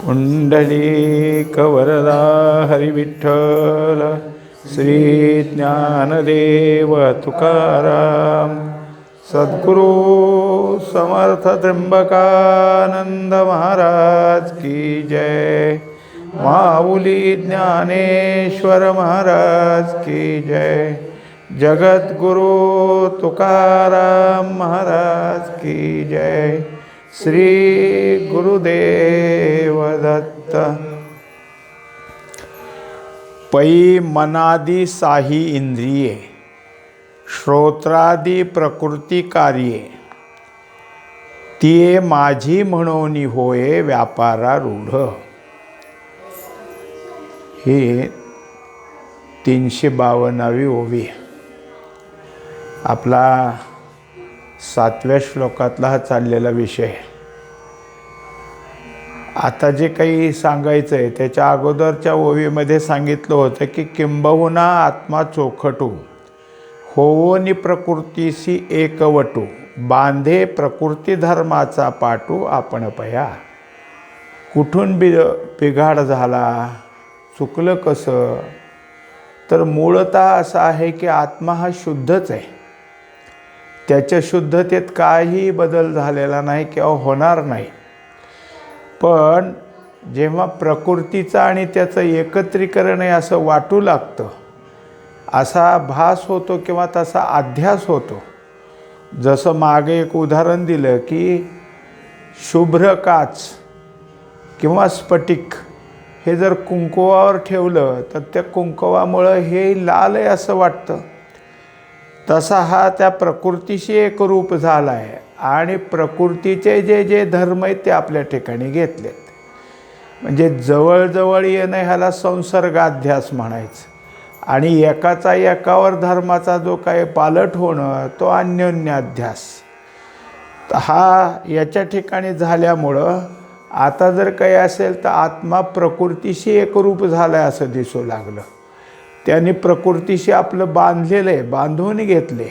पुंडलीकवरदा हरिविठ्ठल श्री ज्ञानदेव तुकाराम सद्गुरु समर्थ त्र्यंबकानंद महाराज की जय। माऊली ज्ञानेश्वर महाराज की जय। जगद्गुरु तुकाराम महाराज की जय। श्री गुरुदेव दत्त। पै मनादी साही इंद्रिये श्रोत्रादी प्रकृती कार्ये तिये माझी म्हणून होय व्यापारारूढ। ही 352वी ओवी आपला 7व्या श्लोकातला हा चाललेला विषय। आता जे काही सांगायचं आहे त्याच्या अगोदरच्या ओवीमध्ये सांगितलं होतं की किंबहुना आत्मा चोखटू होवोनी प्रकृतीशी एकवटू बांधे प्रकृती धर्माचा पाटू आपण पया। कुठून बिघाड झाला, चुकलं कसं, तर मूळतः असं आहे की आत्मा हा शुद्धच आहे। त्याच्या शुद्धतेत काही बदल झालेला नाही किंवा होणार नाही। पण जेव्हा प्रकृतीचं आणि त्याचं एकत्रीकरण आहे असं वाटू लागतं, असा भास होतो किंवा तसा अध्यास होतो। जसं मागे एक उदाहरण दिलं की शुभ्र काच किंवा स्फटिक हे जर कुंकवावर ठेवलं तर त्या कुंकवामुळं हे लाल आहे असं वाटतं। तसा हा त्या प्रकृतीशी एकरूप झाला आहे आणि प्रकृतीचे जे जे धर्म आहेत ते आपल्या ठिकाणी घेतलेत। म्हणजे जवळजवळ येणं ह्याला संसर्गाध्यास म्हणायचं आणि एकाचा एकावर धर्माचा जो काही पालट होणं तो अन्योन्याध्यास। हा याच्या ठिकाणी झाल्यामुळं आता जर काही असेल तर आत्मा प्रकृतीशी एकरूप झाला आहे असं दिसू लागलं। त्यांनी प्रकृतीशी आपलं बांधलेलं आहे, बांधून घेतले।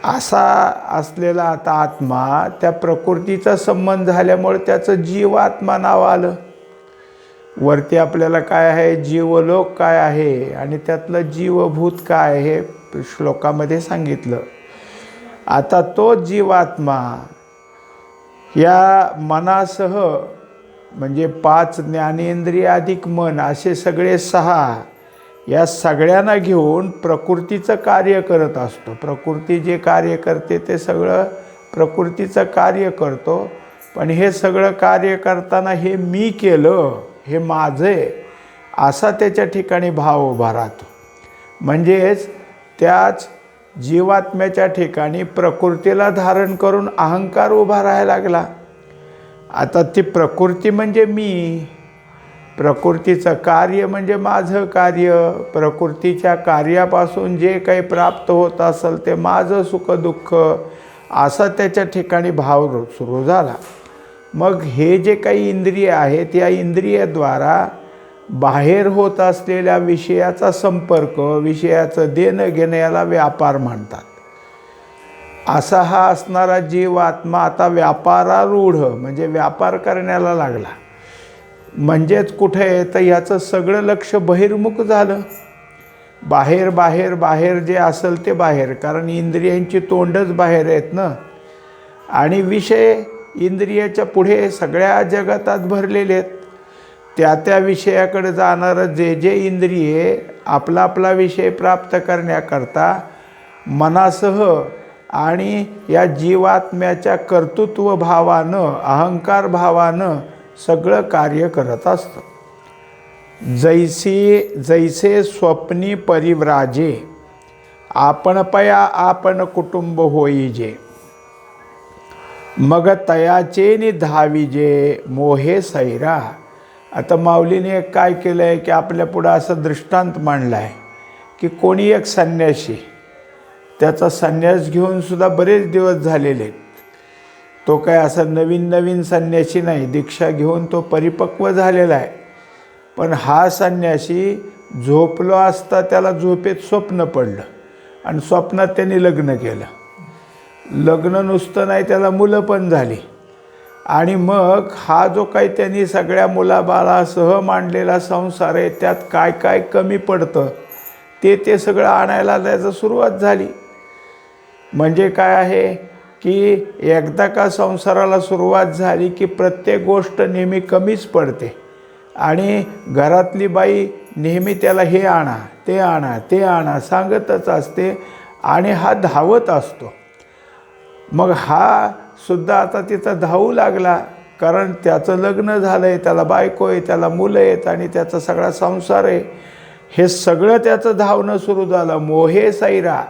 असा असलेला आता आत्मा त्या प्रकृतीचा संबंध झाल्यामुळे त्याचं जीवात्मा नाव आलं। वरती आपल्याला काय आहे, जीवलोक काय आहे आणि त्यातलं जीवभूत काय हे श्लोकामध्ये सांगितलं। आता तो जीवात्मा या मनासह म्हणजे 5 ज्ञानेंद्रिय अधिक मन असे सगळे 6 या सगळ्यांना घेऊन प्रकृतीचं कार्य करत असतो। प्रकृती जे कार्य करते ते सगळं प्रकृतीचं कार्य करतो। पण हे सगळं कार्य करताना हे मी केलं, हे माझे असा त्याच्या ठिकाणी भाव उभा राहतो। म्हणजेच त्याच जीवात्म्याच्या ठिकाणी प्रकृतीला धारण करून अहंकार उभा राहायला लागला। आता ती प्रकृती म्हणजे मी, प्रकृतीचं कार्य म्हणजे माझं कार्य, प्रकृतीच्या कार्यापासून जे काही प्राप्त होत असेल ते माझं सुख दुःख असा त्याच्या ठिकाणी भाव सुरू झाला। मग हे जे काही इंद्रिय आहेत या इंद्रियाद्वारा बाहेर होत असलेल्या विषयाचा संपर्क, विषयाचं देणं घेणं याला व्यापार म्हणतात। असा हा असणारा जीवात्मा आता व्यापारारूढ म्हणजे व्यापार करण्याला लागला। म्हणजेच कुठे आहे तर याचं सगळं लक्ष बहिर्मुख झालं। बाहेर बाहेर बाहेर जे असेल ते बाहेर, कारण इंद्रियांची तोंडच बाहेर आहेत ना। आणि विषय इंद्रियाच्या पुढे सगळ्या जगतात भरलेले आहेत। त्या त्या विषयाकडे जाणारं जे जे इंद्रिये आपला आपला विषय प्राप्त करण्याकरता मनासह आणि या जीवात्म्याच्या कर्तृत्व भावानं, अहंकार भावानं सगळं कार्य करत असतं। जैसे स्वप्नी परिव्राजे आपण पया आपण कुटुंब होईजे मग तयाचे निधाविजे मोहे सैरा। आता माऊलीने एक काय केलं आहे की आपल्या पुढं असं दृष्टांत मांडला आहे की कोणी एक संन्यासी, त्याचा संन्यास घेऊन सुद्धा बरेच दिवस झालेले आहेत। तो काय असा नवीन संन्यासी नाही, दीक्षा घेऊन तो परिपक्व झालेला आहे। पण हा संन्यासी झोपलो असता त्याला झोपेत स्वप्न पडलं आणि स्वप्नात त्यांनी लग्न केलं। लग्न नुसतं नाही, त्याला मुलं पण झाली। आणि मग हा जो काही त्यांनी सगळ्या मुलाबाळासह मांडलेला संसार आहे त्यात काय काय कमी पडतं ते सगळं आणायला त्याचं सुरुवात झाली. म्हणजे काय आहे की एकदा का संसाराला सुरुवात झाली की प्रत्येक गोष्ट नेहमी कमीच पडते आणि घरातली बाई नेहमी त्याला हे आणा ते आणा सांगतच असते आणि हा धावत असतो. मग हा सुद्धा आता तिथं धावू लागला, कारण त्याचं लग्न झालं आहे, त्याला बायको आहे, त्याला मुलं आहेत आणि त्याचा सगळा संसार आहे. हे सगळं त्याचं धावणं सुरू झालं. मोहे सैरा,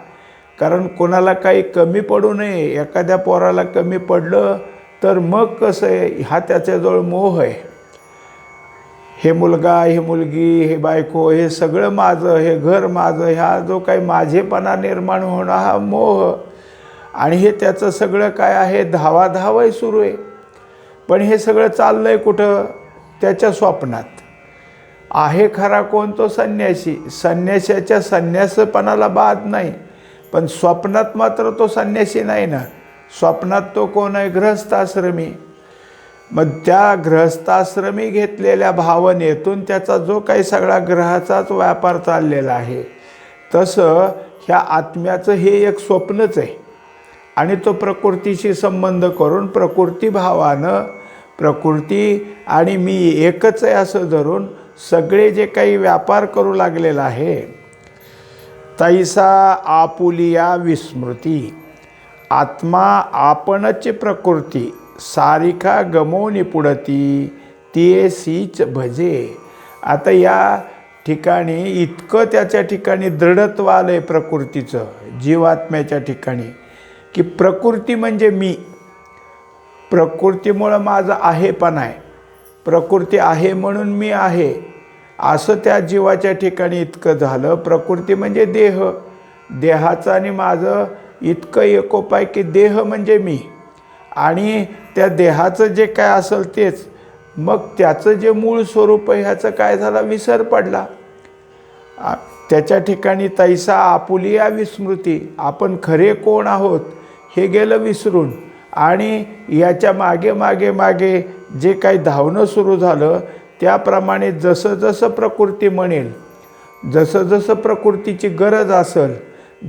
कारण कोणाला काही कमी पडू नये. एखाद्या पोराला कमी पडलं तर मग कसं आहे, हा त्याच्याजवळ मोह आहे. हे मुलगा, हे मुलगी, हे बायको, हे सगळं माझं, हे घर माझं, ह्या जो काही माझेपणा निर्माण होणं हा मोह. आणि हे त्याचं सगळं काय आहे, धावाधावही सुरू आहे. पण हे सगळं चाललं आहे कुठं? त्याच्या स्वप्नात. आहे खरा कोण? तो संन्यासी. संन्याशाच्या संन्यासपणाला बाद नाही, पण स्वप्नात मात्र तो संन्यासी नाही ना. स्वप्नात तो कोण आहे? गृहस्थाश्रमी. मग त्या गृहस्थाश्रमी घेतलेल्या भावनेतून त्याचा जो काही सगळा ग्रहाचाच व्यापार चाललेला आहे, तसं ह्या आत्म्याचं हे एक स्वप्नच आहे. आणि तो प्रकृतीशी संबंध करून प्रकृतीभावानं प्रकृती आणि मी एकच आहे असं धरून सगळे जे काही व्यापार करू लागलेला आहे. तैसा आपुलिया विस्मृती, आत्मा आपणच प्रकृती सारिका गमवणी पुढती ती सीच भजे. आता या ठिकाणी इतकं त्याच्या ठिकाणी दृढत्व आलं आहे प्रकृतीचं, जीवात्म्याच्या ठिकाणी, की प्रकृती म्हणजे मी. प्रकृतीमुळं माझं आहेपणा आहे, प्रकृती आहे म्हणून मी आहे, असं त्या जीवाच्या ठिकाणी इतकं झालं. प्रकृती म्हणजे देह, देहाचं आणि माझं इतकं एकोप आहे की देह म्हणजे मी आणि त्या देहाचं जे काय असेल तेच. मग त्याचं जे मूळ स्वरूप आहे ह्याचं काय झालं, विसर पडला. त्याच्या ठिकाणी तैसा आपुलिया विस्मृती, आपण खरे कोण आहोत हे गेलं विसरून. आणि याच्या मागे मागे मागे जे काही धावणं सुरू झालं, त्याप्रमाणे जसं जसं प्रकृती म्हणेल, जसं जसं प्रकृतीची गरज असेल,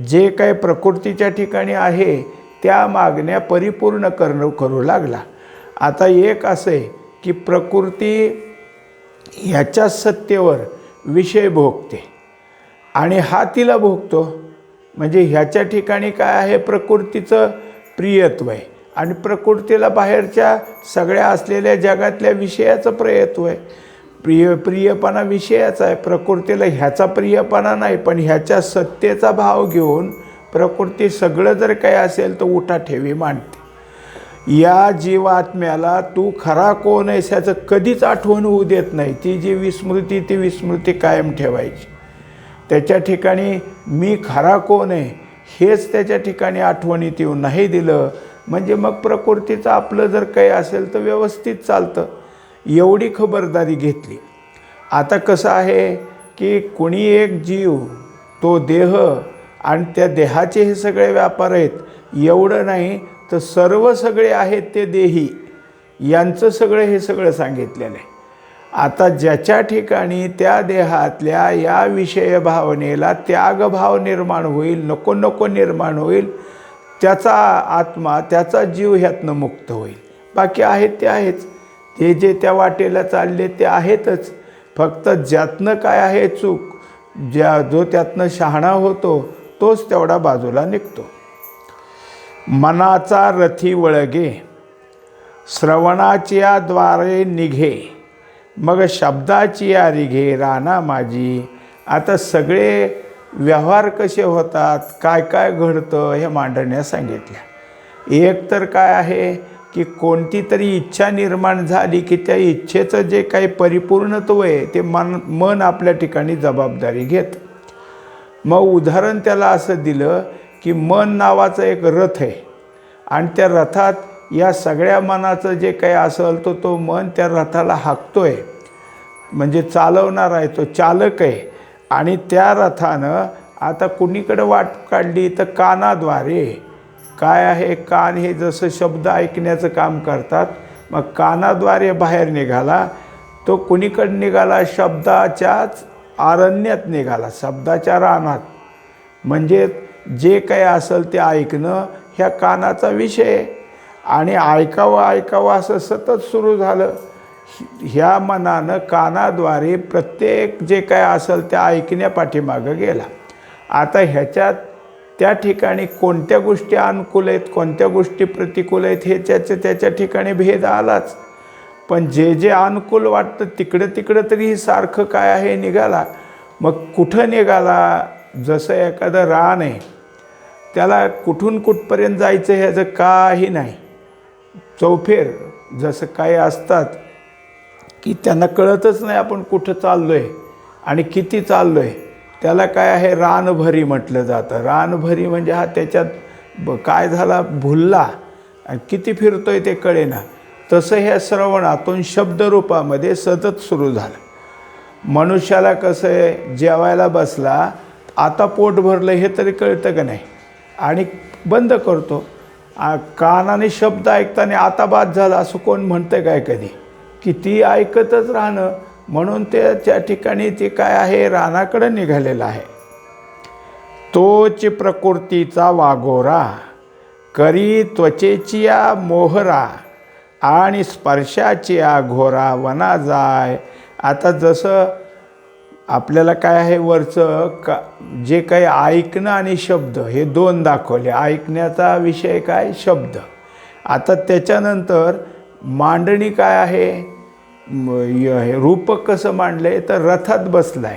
जे काही प्रकृतीच्या ठिकाणी आहे त्या मागण्या परिपूर्ण करू लागला. आता एक असं आहे की प्रकृती ह्याच्या सत्तेवर विषय भोगते आणि हा तिला भोगतो. म्हणजे ह्याच्या ठिकाणी काय आहे, प्रकृतीचं प्रियत्व आहे आणि प्रकृतीला बाहेरच्या सगळ्या असलेल्या जगातल्या विषयाचं प्रियत्व आहे. प्रियपणा विषयाचा आहे, प्रकृतीला ह्याचा प्रियपणा नाही, पण ह्याच्या सत्तेचा भाव घेऊन प्रकृती सगळं जर काही असेल तर उठाठेवी मांडते. या जीवात्म्याला तू खरा कोण आहेस ह्याचं कधीच आठवण होऊ देत नाही. ती जी विस्मृती, ती विस्मृती कायम ठेवायची. त्याच्या ठिकाणी मी खरा कोण आहे हेच त्याच्या ठिकाणी आठवणीत येऊन नाही दिलं म्हणजे मग प्रकृतीचं आपलं जर काही असेल तर व्यवस्थित चालतं. एवढी खबरदारी घेतली. आता कसं आहे की कोणी एक जीव, तो देह आणि त्या देहाचे हे सगळे व्यापार आहेत, एवढं नाही तर सर्व सगळे आहेत ते देही, यांचं सगळं हे सगळं सांगितलेलं आहे. आता ज्याच्या ठिकाणी त्या देहातल्या या विषय भावनेला त्यागभाव निर्माण होईल, नको नको निर्माण होईल, त्याचा आत्मा, त्याचा जीव ह्यातनं मुक्त होईल. बाकी आहेत ते आहेच, ते जे त्या वाटेला चालले ते आहेतच. फक्त ज्यातनं काय आहे चूक, जो त्यातनं शहाणा होतो तोच तेवढा बाजूला निघतो. मनाचा रथी वळगे श्रवणाच्या द्वारे निघे, मग शब्दाची या रिघे राना माझी. आता सगळे व्यवहार कसे होतात, काय काय घडतं हे मांडण्यास सांगितल्या. एक तर काय आहे की कोणती तरी इच्छा निर्माण झाली की त्या इच्छेचं जे काही परिपूर्णत्व आहे ते मन आपल्या ठिकाणी जबाबदारी घेत. मग उदाहरण त्याला असं दिलं की मन नावाचं एक रथ आहे आणि त्या रथात या सगळ्या मनाचं जे काही असेल तो मन त्या रथाला हाकतोय, म्हणजे चालवणार आहे, तो चालक आहे. आणि त्या रथानं आता कुणीकडे वाट काढली तर कानाद्वारे. काय आहे, कान हे जसं शब्द ऐकण्याचं काम करतात, मग कानाद्वारे बाहेर निघाला, तो कुणीकडे निघाला? शब्दाच्याच अरण्यात निघाला, शब्दाच्या रानात. म्हणजे जे काही असेल ते ऐकणं ह्या कानाचा विषय आहे. आणि ऐकावं ऐकावं असं सतत सुरू झालं. ह्या मनानं कानाद्वारे प्रत्येक जे काय असेल ते ऐकण्यापाठीमागं गेला. आता ह्याच्यात त्या ठिकाणी कोणत्या गोष्टी अनुकूल आहेत, कोणत्या गोष्टी प्रतिकूल आहेत, हे त्याच्या ठिकाणी भेद आलाच. पण जे जे अनुकूल वाटतं तिकडं तरी सारखं काय आहे निघाला. मग कुठं निघाला? जसं एखादं रान आहे, त्याला कुठून कुठपर्यंत जायचं ह्याचं काही नाही. चौफेर जसं काही असतात की त्यांना कळतच नाही आपण कुठं चाललो आहे आणि किती चाललो आहे. त्याला काय आहे? रानभरी म्हटलं जातं. रानभरी म्हणजे हा त्याच्यात काय झाला, भुलला आणि किती फिरतोय ते कळेना. तसं ह्या श्रवणातून शब्दरूपामध्ये सतत सुरू झालं. मनुष्याला कसं आहे, जेवायला बसला, आता पोट भरलं हे तरी कळतं का नाही, आणि बंद करतो. कानाने शब्द ऐकताना आता बाद झाला असं कोण म्हणतं काय कधी? किती ऐकतच राहणं. म्हणून ते त्या ठिकाणी ते काय आहे, रानाकडं निघालेलं आहे. तोच प्रकृतीचा वाघोरा करी त्वचेची या मोहरा आणि स्पर्शाची या घोरा वना जाय. आता जसं आपल्याला काय आहे, वरचं जे काही ऐकणं आणि शब्द हे दोन दाखवले. ऐकण्याचा विषय काय? शब्द. आता त्याच्यानंतर मांडणी काय आहे, रूपक कसं मांडले तर रथात बसलाय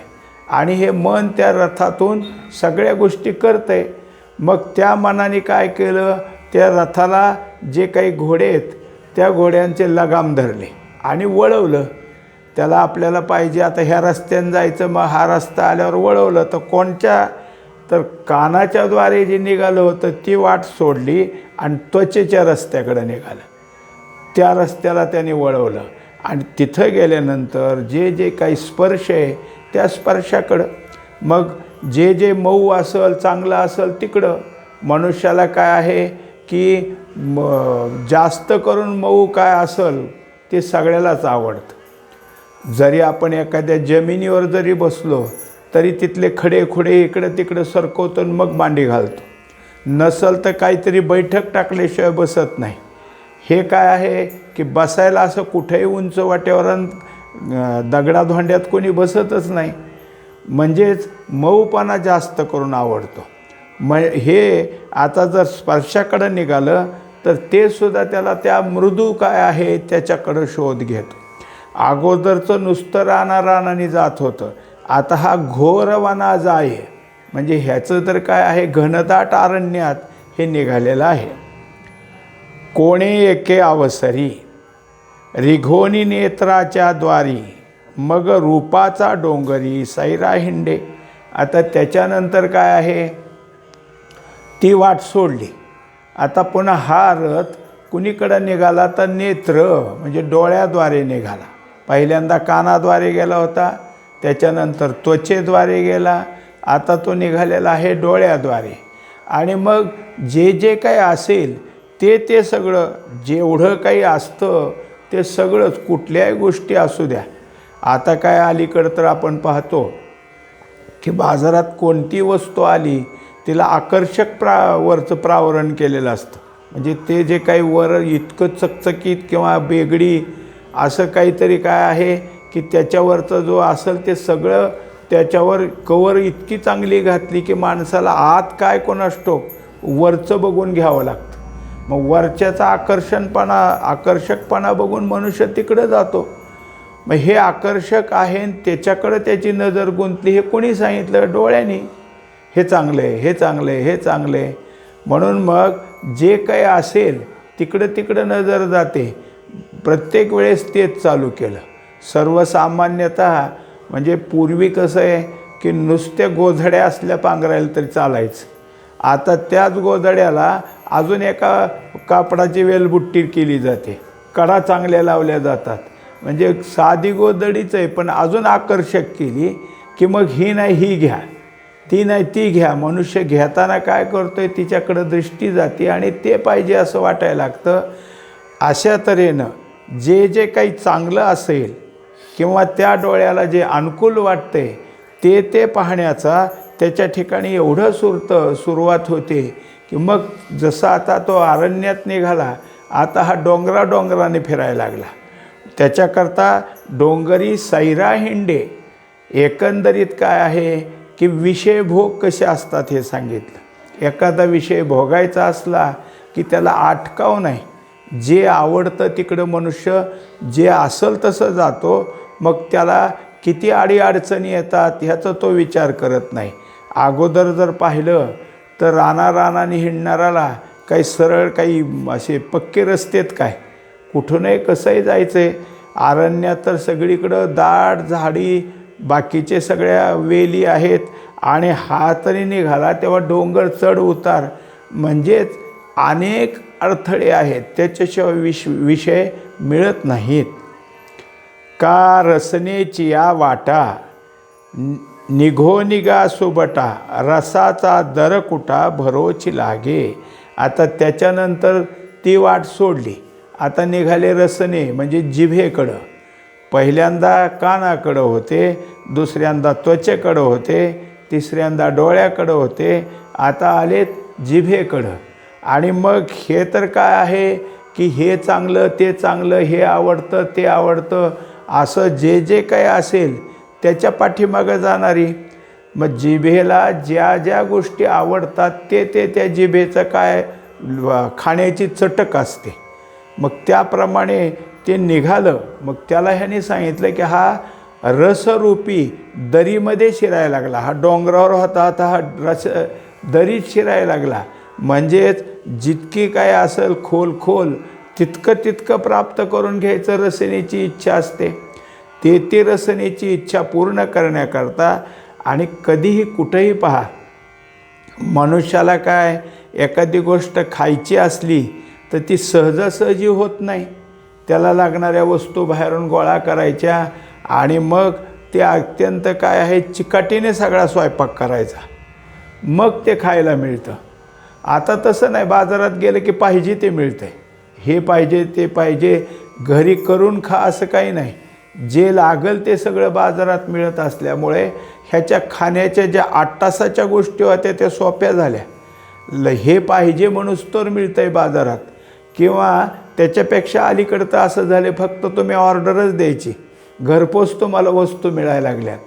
आणि हे मन त्या रथातून सगळ्या गोष्टी करतंय. मग त्या मनाने काय केलं, त्या रथाला जे काही घोडे आहेत त्या घोड्यांचे लगाम धरले आणि वळवलं. त्याला आपल्याला पाहिजे आता ह्या रस्त्याने जायचं, मग हा रस्ता आल्यावर वळवलं. तर कोणत्या? तर कानाच्याद्वारे जे निघालं होतं ती वाट सोडली आणि त्वचेच्या रस्त्याकडे निघालं. त्या रस्त्याला त्याने वळवलं आणि तिथं गेल्यानंतर जे जे काही स्पर्श आहे त्या स्पर्शाकडं. मग जे जे मऊ असेल, चांगलं असेल तिकडं. मनुष्याला काय आहे की जास्त करून मऊ काय असेल ते सगळ्यालाच आवडतं. जरी आपण एखाद्या जमिनीवर जरी बसलो तरी तिथले खडे खुडे इकडं तिकडं सरकवतो आणि मग मांडी घालतो. नसल तर काहीतरी बैठक टाकल्याशिवाय बसत नाही. हे काय आहे की बसायला असं कुठेही उंच वाट्यावर दगडाधोंड्यात कोणी बसतच नाही. म्हणजेच मऊपणा जास्त करून आवडतो. हे आता जर स्पर्शाकडं निघालं तर ते सुद्धा त्याला त्या मृदू काय आहे त्याच्याकडं शोध घेतो. अगोदरचं नुसतं रानारानाने जात होतं, आता हा घोर वना जाय. म्हणजे ह्याचं तर काय आहे, घनदाट अरण्यात हे निघालेलं आहे. कोणे एके अवसरी रिघोनी नेत्राच्या द्वारी मग रूपाचा डोंगरी सैरा हिंडे. आता त्याच्यानंतर काय आहे, ती वाट सोडली. आता पुन्हा हा रथ कुणीकडं निघाला तर नेत्र म्हणजे डोळ्याद्वारे निघाला. पहिल्यांदा कानाद्वारे गेला होता, त्याच्यानंतर त्वचेद्वारे गेला, आता तो निघालेला आहे डोळ्याद्वारे. आणि मग जे जे काही असेल ते सगळं जेवढं काही असतं ते सगळंच, कुठल्याही गोष्टी असू द्या. आता काय अलीकडं तर आपण पाहतो की बाजारात कोणती वस्तू आली तिला आकर्षक वरचं प्रावरण केलेलं असतं. म्हणजे ते जे काही वर इतकं चकचकीत किंवा बेगडी असं काहीतरी काय आहे की त्याच्यावरचं जो असेल ते सगळं त्याच्यावर कवर इतकी चांगली घातली की माणसाला आत काय कोणास ठाऊक वरचं बघून घ्यावं लागतं. मग वरच्याचा आकर्षकपणा बघून मनुष्य तिकडं जातो. मग हे आकर्षक आहे आणि त्याच्याकडं त्याची नजर गुंतली. हे कोणी सांगितलं? डोळ्यांनी. हे चांगलं आहे, हे चांगलं आहे, हे चांगलं आहे. म्हणून मग जे काही असेल तिकडं नजर जाते. प्रत्येक वेळेस तेच चालू केलं. सर्वसामान्यतः म्हणजे पूर्वी कसं आहे की नुसत्या गोधड्या असल्या पांघरायला तरी चालायचं. आता त्याच गोधड्याला अजून एका कापडाची वेलबुट्टी केली जाते, कडा चांगल्या लावल्या जातात. म्हणजे साधी गोधडीच आहे पण अजून आकर्षक केली की मग ही नाही ही घ्या, ती नाही ती घ्या. मनुष्य घेताना काय करतोय, तिच्याकडं दृष्टी जाते आणि ते पाहिजे असं वाटायला लागतं. अशा तऱ्हेनं जे जे काही चांगलं असेल किंवा त्या डोळ्याला जे अनुकूल वाटते ते पाहण्याचा त्याच्या ठिकाणी एवढं सुरुवात होते की मग जसं आता तो अरण्यात निघाला, आता हा डोंगराने फिरायला लागला. त्याच्याकरता डोंगरी सैरा हिंडे. एकंदरीत काय आहे की विषयभोग कसे असतात हे सांगितलं. एखादा विषय भोगायचा असला की त्याला अटकाव नाही. जे आवडतं तिकडं मनुष्य जे असेल तसं जातो. मग त्याला किती अडीअडचणी येतात ह्याचा तो विचार करत नाही. अगोदर जर पाहिलं तर रानाने हिंडणाराला काही सरळ काही असे पक्के रस्तेत काय, कुठूनही कसंही जायचं आहे. अरण्यात तर सगळीकडं दाट झाडी, बाकीचे सगळ्या वेली आहेत आणि हा तरी निघाला तेव्हा डोंगर चढ उतार, म्हणजेच अनेक अडथळे आहेत. त्याच्याशिवाय विषय मिळत नाहीत. का रसनेची या वाटा निघो निघा सुबटा, रसाचा दर कुटा भरोची लागे. आता त्याच्यानंतर ती वाट सोडली. आता निघाले रसने म्हणजे जिभेकडं. पहिल्यांदा कानाकडं होते, दुसऱ्यांदा त्वचेकडं होते, तिसऱ्यांदा डोळ्याकडं होते, आता आलेत जिभेकडं. आणि मग हे तर काय आहे की हे चांगलं ते चांगलं, हे आवडतं ते आवडतं, असं जे जे काही असेल त्याच्या पाठीमागं जाणारी. मग जिभेला ज्या ज्या गोष्टी आवडतात ते त्या जिभेचं काय खाण्याची चटक असते. मग त्याप्रमाणे ते निघालं. मग त्याला ह्याने सांगितलं की हा रसरूपी दरीमध्ये शिरायला लागला. हा डोंगरावर होता, आता हा रस दरीत शिरायला लागला. म्हणजेच जितकी काय असेल खोल तितकं प्राप्त करून घ्यायचं रसनेची इच्छा असते. ते रसनेची इच्छा पूर्ण करण्याकरता आणि कधीही कुठंही पहा, मनुष्याला काय एखादी गोष्ट खायची असली तर ती सहजासहजी होत नाही. त्याला लागणाऱ्या वस्तू बाहेरून गोळा करायच्या आणि मग ते अत्यंत काय आहे चिकाटीने सगळा स्वयंपाक करायचा, मग ते खायला मिळतं. आता तसं नाही, बाजारात गेलं की पाहिजे ते मिळतं. हे पाहिजे ते पाहिजे, घरी करून खा असं काही नाही. जे लागल ते सगळं बाजारात मिळत असल्यामुळे ह्याच्या खाण्याच्या ज्या 8 तासाच्या गोष्टी होत्या त्या सोप्या झाल्या. हे पाहिजे म्हणून तर मिळतं आहे बाजारात. किंवा त्याच्यापेक्षा अलीकडं तर असं झालं फक्त तुम्ही ऑर्डरच द्यायची, घरपोच तुम्हाला वस्तू मिळायला लागल्यात.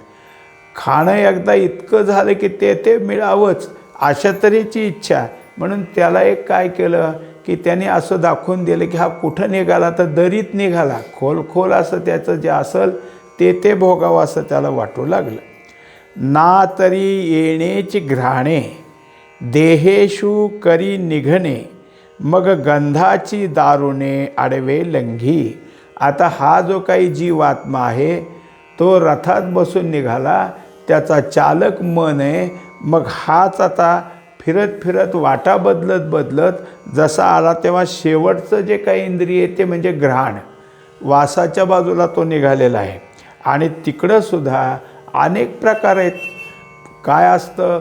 खाणं एकदा इतकं झालं की ते मिळावंच अशा तऱ्हेची इच्छा. म्हणून त्याला एक काय केलं की त्याने असं दाखवून दिलं की हा कुठं निघाला तर दरीत निघाला. खोल असं त्याचं जे असेल ते भोगावं असं त्याला वाटू लागलं. ना तरी येणेची घ्राणे देहेशू करी निघणे, मग गंधाची दारुणे आडवे लंघी. आता हा जो काही जीवात्मा आहे तो रथात बसून निघाला, त्याचा चालक मन आहे. मग हाच आता फिरत वाटा बदलत जसा आला तेव्हा शेवटचं जे काही इंद्रिय ते म्हणजे घ्राण, वासाच्या बाजूला तो निघालेला आहे. आणि तिकडंसुद्धा अनेक प्रकार आहेत. काय असतं,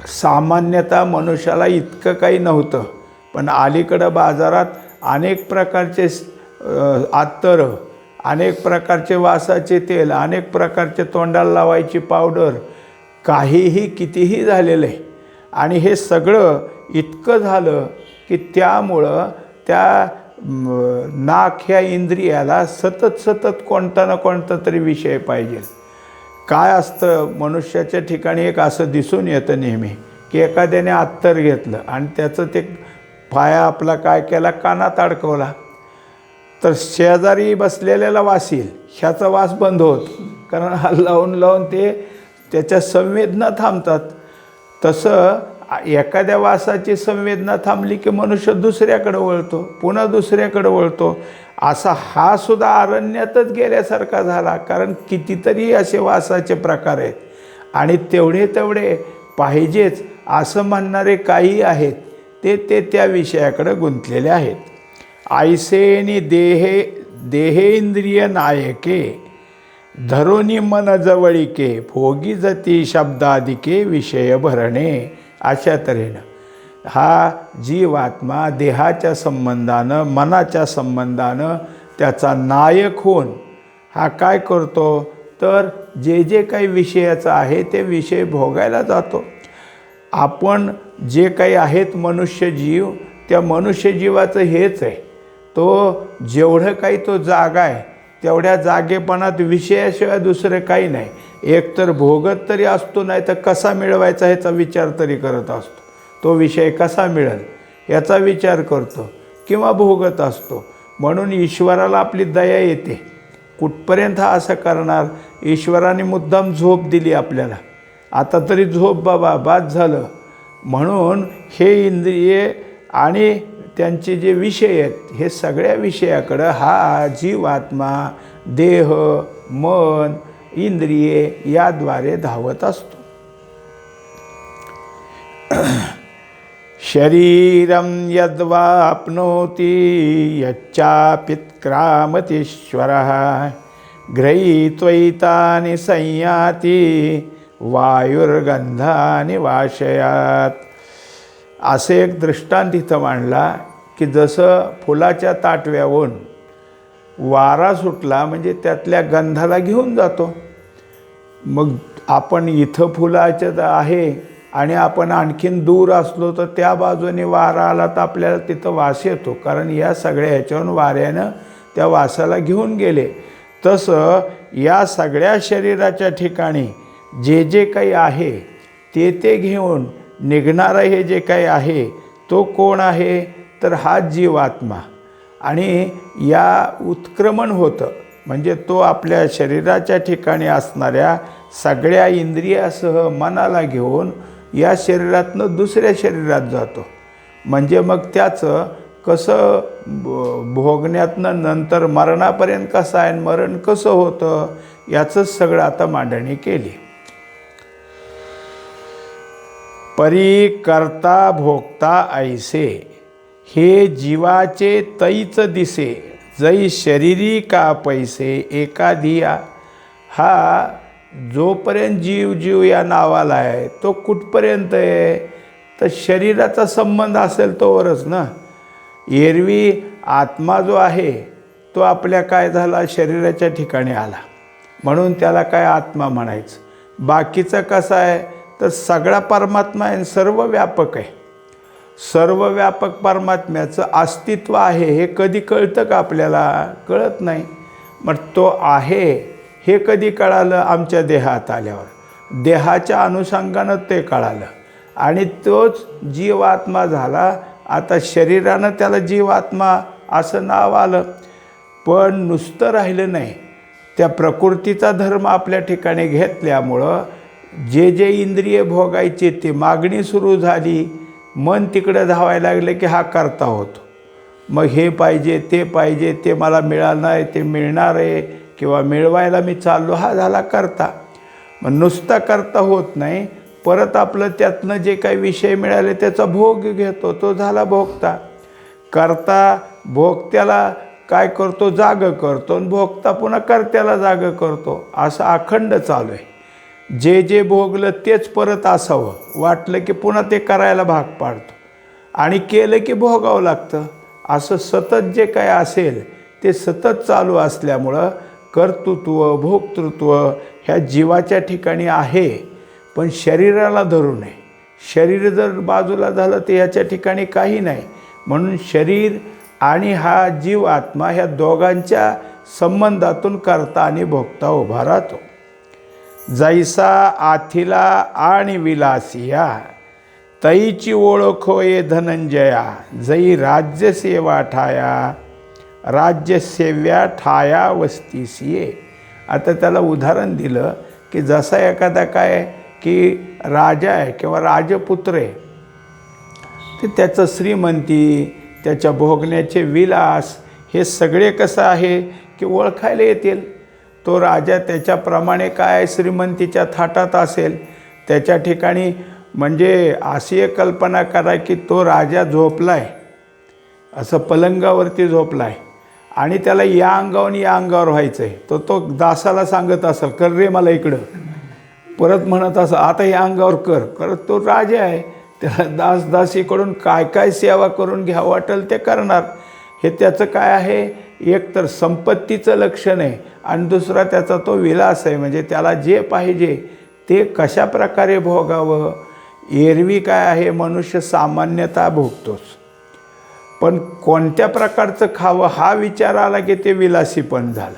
सामान्यतः मनुष्याला इतकं काही नव्हतं, पण अलीकडं बाजारात अनेक प्रकारचे अत्तर, अनेक प्रकारचे वासाचे तेल, अनेक प्रकारचे तोंडाला लावायची पावडर, काहीही कितीही झालेलं आहे. आणि हे सगळं इतकं झालं की त्यामुळं त्या नाक ह्या इंद्रियाला सतत कोणता ना कोणता तरी विषय पाहिजे. काय असतं, मनुष्याच्या ठिकाणी एक असं दिसून येतं नेहमी की एखाद्याने अत्तर घेतलं आणि त्याचं ते पाया आपला काय केला, कानात अडकवला, तर शेजारी बसलेल्याला वास येईल, ह्याचा वास बंद होत, कारण हा लावून ते त्याच्या संवेदना थांबतात. तसं एखाद्या वासाची संवेदना थांबली की मनुष्य दुसऱ्याकडे वळतो, पुन्हा दुसऱ्याकडे वळतो. असा हा सुद्धा अरण्यातच गेल्यासारखा झाला, कारण कितीतरी असे वासाचे प्रकार आहेत आणि तेवढे पाहिजेच असं म्हणणारे काही आहेत, ते त्या विषयाकडे गुंतलेले आहेत. ऐसेनी देहेंद्रिय नायके धरोनी मन जवळिके, भोगी जती शब्दादिके विषय भरणे. अशा तऱ्हेनं हा जीवात्मा देहाच्या संबंधानं, मनाच्या संबंधानं त्याचा नायक होऊन हा काय करतो, तर जे जे काही विषयाचं आहे ते विषय भोगायला जातो. आपण जे काही आहेत मनुष्य जीव, त्या मनुष्य जीवाचं हेच आहे, तो जेवढं काही तो जागा आहे तेवढ्या जागेपणात विषयाशिवाय दुसरं काही नाही. एकतर भोगत तरी असतो, नाही तर कसा मिळवायचा ह्याचा विचार तरी करत असतो. तो विषय कसा मिळेल याचा विचार करतो किंवा भोगत असतो. म्हणून ईश्वराला आपली दया येते. कुठपर्यंत हा असं करणार. ईश्वराने मुद्दाम झोप दिली आपल्याला, आता तरी झोप बाबा, बाद झालं. म्हणून हे इंद्रिये आणि त्यांचे जे विषय आहेत, हे सगळ्या विषयाकडं हा जीवात्मा देह, मन, इंद्रिये याद्वारे धावत असतो. शरीरं यद्वाप्नोति यच्चापित्क्रामतीश्वरः गृहीत्वैतानि संयाति वायुर्गंधानि वाशयात. असे एक दृष्टांत इथं मांडला की जसं फुलाच्या ताटव्यावरून वारा सुटला म्हणजे त्यातल्या गंधाला घेऊन जातो. मग आपण इथं फुलाचं आहे आणि आपण आणखीन दूर असलो तर त्या बाजूने वारा आला तर आपल्याला तिथं वास येतो, कारण या सगळ्या ह्याच्यावरून वाऱ्यानं त्या वासाला घेऊन गेले. तसं या सगळ्या शरीराच्या ठिकाणी जे जे काही आहे ते ते घेऊन निघणारं हे जे काही आहे तो कोण आहे, तर हा जीवात्मा. आणि या उत्क्रमण होतं म्हणजे तो आपल्या शरीराच्या ठिकाणी असणाऱ्या सगळ्या इंद्रियासह मनाला घेऊन या शरीरातनं दुसऱ्या शरीरात जातो. म्हणजे मग त्याचं कसं भोगण्यातनं नंतर मरणापर्यंत कसं आहे, मरण कसं होतं, याचंच सगळं आता मांडणी केली. परी करता भोगता ऐसे, हे जीवाचे तैच दिसे, जै शरीरी का पैसे एकाधिया. हा जोपर्यंत जीव या नावाला आहे तो कुठपर्यंत आहे, तर शरीराचा संबंध असेल तोवरच ना. एरवी आत्मा जो आहे तो आपल्या काय झाला, शरीराच्या ठिकाणी आला म्हणून त्याला काय आत्मा म्हणायचं. बाकीचं कसं आहे, तर सगळा परमात्मा आहे, सर्व व्यापक आहे. सर्व व्यापक परमात्म्याचं अस्तित्व आहे हे कधी कळतं का आपल्याला, कळत नाही. मग तो आहे हे कधी कळालं, आमच्या देहात आल्यावर. देहाच्या अनुषंगानं ते कळालं आणि तोच जीवात्मा झाला. आता शरीरानं त्याला जीवात्मा असं नाव आलं, पण नुसतं राहिलं नाही. त्या प्रकृतीचा धर्म आपल्या ठिकाणी घेतल्यामुळं जे जे इंद्रिय भोगायचे ते मागणी सुरू झाली. मन तिकडं धावायला लागलं की हा करता होतो. मग हे पाहिजे, ते पाहिजे, ते मला मिळालं नाही, ते मिळणार आहे किंवा मिळवायला मी चाललो, हा झाला करता. मग नुसता करता होत नाही, परत आपलं त्यातनं जे काही विषय मिळाले त्याचा भोग घेतो, तो झाला भोगता. करता भोगत्याला काय करतो, जाग करतो, आणि भोगता पुन्हा कर्त्याला जाग करतो. असं अखंड चालू आहे. जे जे भोगलं तेच परत असावं वाटलं की पुन्हा ते करायला भाग पाडतो आणि केलं की भोगावं लागतं. असं सतत जे काय असेल ते सतत चालू असल्यामुळं कर्तृत्व भोक्तृत्व ह्या जीवाच्या ठिकाणी आहे, पण शरीराला धरू नये. शरीर जर बाजूला झालं तर ह्याच्या ठिकाणी काही नाही. म्हणून शरीर आणि हा जीव आत्मा ह्या दोघांच्या संबंधातून करता आणि भोगता उभा राहतो. जैसा आथिला आणि विलासिया, तैची ओळख होय धनंजया, जै राज्यसेवा ठाया, राज्यसेव्या ठाया वस्तीसिये. आता त्याला उदाहरण दिलं की जसा एखादा काय की राजा आहे किंवा राजपुत्र आहे, ते त्याचं श्रीमंती, त्याच्या भोगण्याचे विलास हे सगळे कसं आहे की ओळखायला येतील. तो राजा त्याच्याप्रमाणे काय श्रीमंतीच्या थाटात असेल, त्याच्या ठिकाणी म्हणजे अशी एक कल्पना करा की तो राजा झोपलाय, असं पलंगावरती झोपलाय आणि त्याला या अंगावरून या अंगावर व्हायचं आहे. तो दासाला सांगत असेल, कर रे मला इकडं, परत म्हणत असं आता या अंगावर कर. करत तो राजा आहे, त्याला दासीकडून काय काय सेवा करून घ्यावं वाटेल ते करणार. हे त्याचं काय आहे, एक तर संपत्तीचं लक्षण आहे आणि दुसरा त्याचा तो विलास आहे, म्हणजे त्याला जे पाहिजे ते कशा प्रकारे भोगावं. एरवी काय आहे, मनुष्य सामान्यतः भोगतोच, पण कोणत्या प्रकारचं खावं हा विचार आला की ते विलासीपण झालं.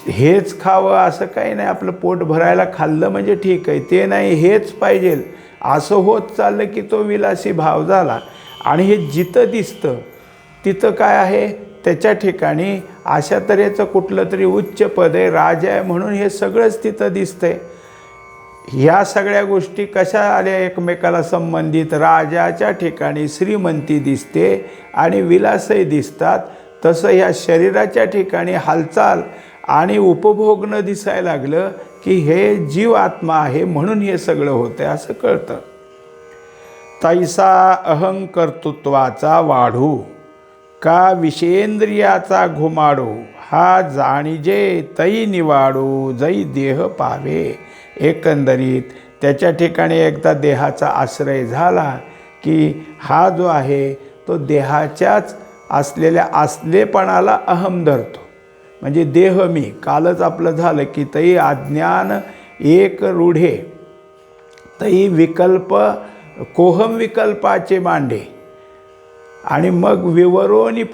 हेच खावं असं काही नाही, आपलं पोट भरायला खाल्लं म्हणजे ठीक आहे, ते नाही हेच पाहिजे असं होत चाललं की तो विलासी भाव झाला. आणि हे जिथं दिसतं तिथं काय आहे, त्याच्या ठिकाणी अशा तऱ्हेचं कुठलं तरी उच्च पद आहे, राजा आहे म्हणून हे सगळंच तिथं दिसतंय. ह्या सगळ्या गोष्टी कशा आल्या एकमेकाला संबंधित, राजाच्या ठिकाणी श्रीमंती दिसते आणि विलासही दिसतात, तसं ह्या शरीराच्या ठिकाणी हालचाल आणि उपभोग न दिसायला लागलं की हे जीव आत्मा आहे म्हणून हे सगळं होतं असं कळतं. तैसा अहंकर्तृत्वाचा वाढू का विषेंद्रियाचा घुमाडू, हा जाणीजे तै निवाडू जै देह पावे. एकंदरीत त्याच्या ठिकाणी एकदा देहाचा आश्रय झाला की हा जो आहे तो देहाच्याच असलेल्या असलेपणाला अहम धरतो. म्हणजे देह मी, कालच आपलं झालं की तै अज्ञान एक रूढे तै विकल्प कोहम विकल्पाचे मांडे. आणि मग विवरोनी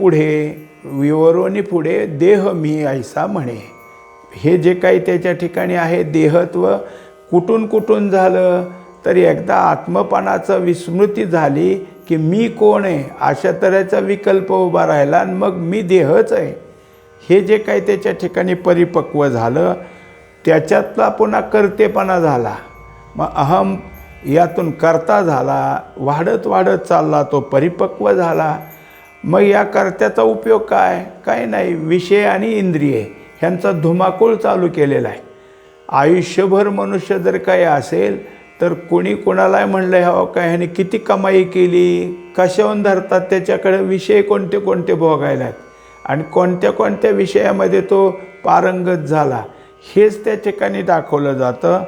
पुढे देह मी ऐसा म्हणे. हे जे काही त्याच्या ठिकाणी आहे देहत्व कुठून कुठून झालं तर एकदा आत्मपणाचं विस्मृती झाली की मी कोण आहे अशा तऱ्हेचा विकल्प उभा राहिला आणि मग मी देहच आहे हे जे काही त्याच्या ठिकाणी परिपक्व झालं त्याच्यातला पुन्हा कर्तेपणा झाला. मग अहम यातून कर्ता झाला, वाढत चालला, तो परिपक्व झाला. मग या कर्त्याचा उपयोग काय नाही, विषय आणि इंद्रिये ह्यांचा धुमाकूळ चालू केलेला आहे. आयुष्यभर मनुष्य जर काही असेल तर कोणी कोणाला म्हणलं हवं काय ह्याने किती कमाई केली, कशावरून धरतात त्याच्याकडे विषय कोणते कोणते भोगायला आहेत आणि कोणत्या कोणत्या विषयामध्ये तो पारंगत झाला हेच त्या ठिकाणी दाखवलं जातं.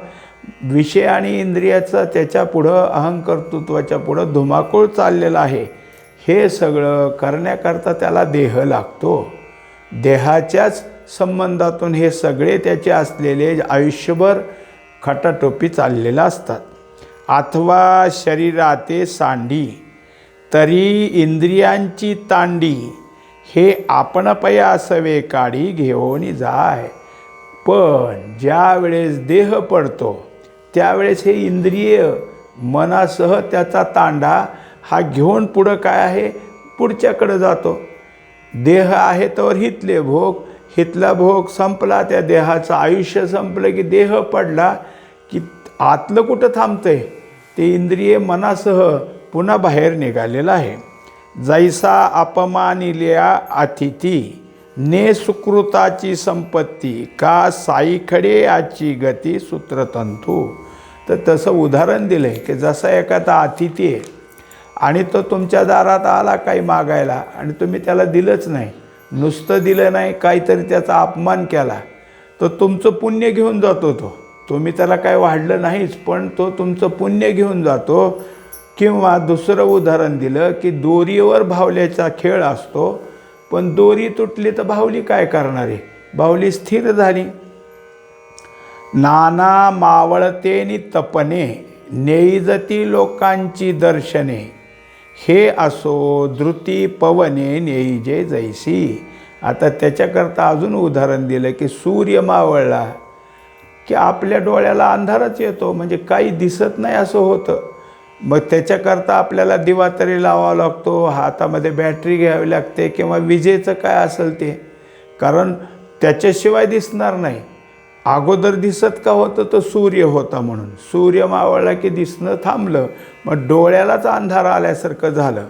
विषय आणि इंद्रियाचा त्याच्या पुढं अहंकर्तृत्वाच्या पुढं धुमाकूळ चाललेला आहे. हे सगळं करण्याकरता त्याला देह लागतो. देहाच्याच संबंधातून हे सगळे त्याचे असलेले आयुष्यभर खटाटोपी चाललेलं असतात. अथवा शरीराते सांडी तरी इंद्रियांची तांडी, हे आपणपया असवे काढी घेऊन जाय. पण ज्या वेळेस देह पडतो त्यावेळेस हे इंद्रिय मनासह त्याचा तांडा हा घेऊन पुढं काय आहे पुढच्याकडे जातो. देह आहे तर हितले भोग, हितला भोग संपला, त्या देहाचं आयुष्य संपलं की देह पडला की आतलं कुठं थांबतंय, ते इंद्रिय मनासह पुन्हा बाहेर निघालेलं आहे. जैसा अपमानिल्या अतिथी ने सुकृताची संपत्ती का साईखडे याची गती सूत्रतंतू. तर तसं उदाहरण दिलं आहे की जसा एखादा अतिथी आहे आणि तो तुमच्या दारात आला काही मागायला आणि तुम्ही त्याला दिलंच नाही, नुसतं दिलं नाही, काहीतरी त्याचा अपमान केला, तर तुमचं पुण्य घेऊन जातो तो. तुम्ही त्याला काय वाढलं नाहीच पण तो तुमचं पुण्य घेऊन जातो. किंवा दुसरं उदाहरण दिलं की दोरीवर भावल्याचा खेळ असतो, पण दोरी तुटली तर बाहुली काय करणार आहे, बाहुली स्थिर झाली. नाना मावळतेनी तपने नेईजती लोकांची दर्शने, हे असो धृती पवने नेईजे जैसी. आता त्याच्याकरता अजून उदाहरण दिलं की सूर्य मावळला की आपल्या डोळ्याला अंधारच येतो, म्हणजे काही दिसत नाही असं होतं. मग त्याच्याकरता आपल्याला दिवा तरी लावावा लागतो, हातामध्ये बॅटरी घ्यावी लागते किंवा विजेचं काय असेल ते, कारण त्याच्याशिवाय दिसणार नाही. अगोदर दिसत का होतं तर सूर्य होता म्हणून, सूर्य मावळला की दिसणं थांबलं, मग डोळ्यालाच अंधार आल्यासारखं झालं.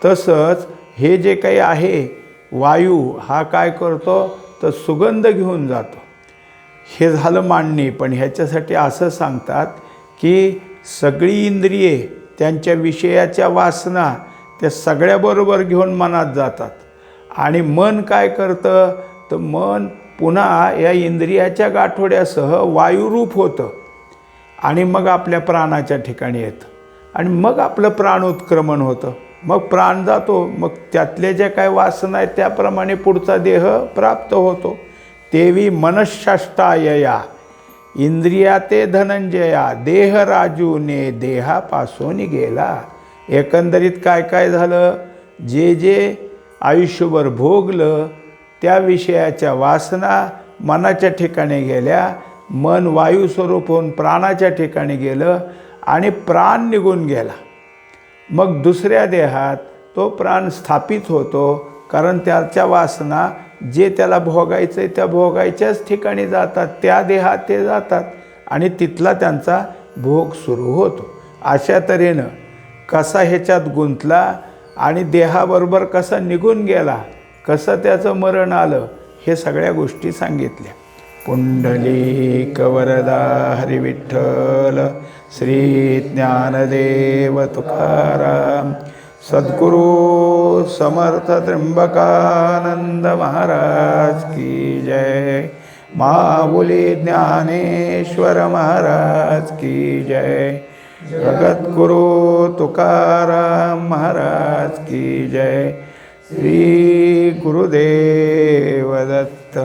तसंच हे जे काही आहे वायू हा काय करतो तर सुगंध घेऊन जातो. हे झालं मांडणी. पण ह्याच्यासाठी असं सांगतात की सगळी इंद्रिये त्यांच्या विषयाच्या वासना त्या सगळ्याबरोबर घेऊन मनात जातात आणि मन काय करतं तर मन पुन्हा या इंद्रियाच्या गाठोड्यासह वायुरूप होतं आणि मग आपल्या प्राणाच्या ठिकाणी येतं आणि मग आपलं प्राणोत्क्रमण होतं. मग प्राण जातो, मग त्यातले जे काय वासना आहेत त्याप्रमाणे पुढचा देह प्राप्त होतो. तेवी मनःशाष्टायया इंद्रिया ते धनंजया देह राजूने देहापासून गेला. एकंदरीत काय काय झालं, जे जे आयुष्यभर भोगलं त्या विषयाच्या वासना मनाच्या ठिकाणी गेल्या, मन वायुस्वरूप होऊन प्राणाच्या ठिकाणी गेलं आणि प्राण निघून गेला. मग दुसऱ्या देहात तो प्राण स्थापित होतो, कारण त्याच्या वासना जे त्याला भोगायचं आहे त्या भोगायच्याच ठिकाणी जातात, त्या देहात ते जातात आणि तिथला त्यांचा भोग सुरू होतो. अशा तऱ्हेनं कसा ह्याच्यात गुंतला आणि देहाबरोबर कसा निघून गेला, कसं त्याचं मरण आलं, हे सगळ्या गोष्टी सांगितल्या. पुंडलिक वरदा हरी विठ्ठल श्री ज्ञानदेव तुकाराम सद्गुरु समर्थ त्र्यंबकानंद महाराज की जय. माऊली ज्ञानेश्वर महाराज की जय. जगद्गुरु तुकाराम महाराज की जय. श्री गुरुदेव दत्त.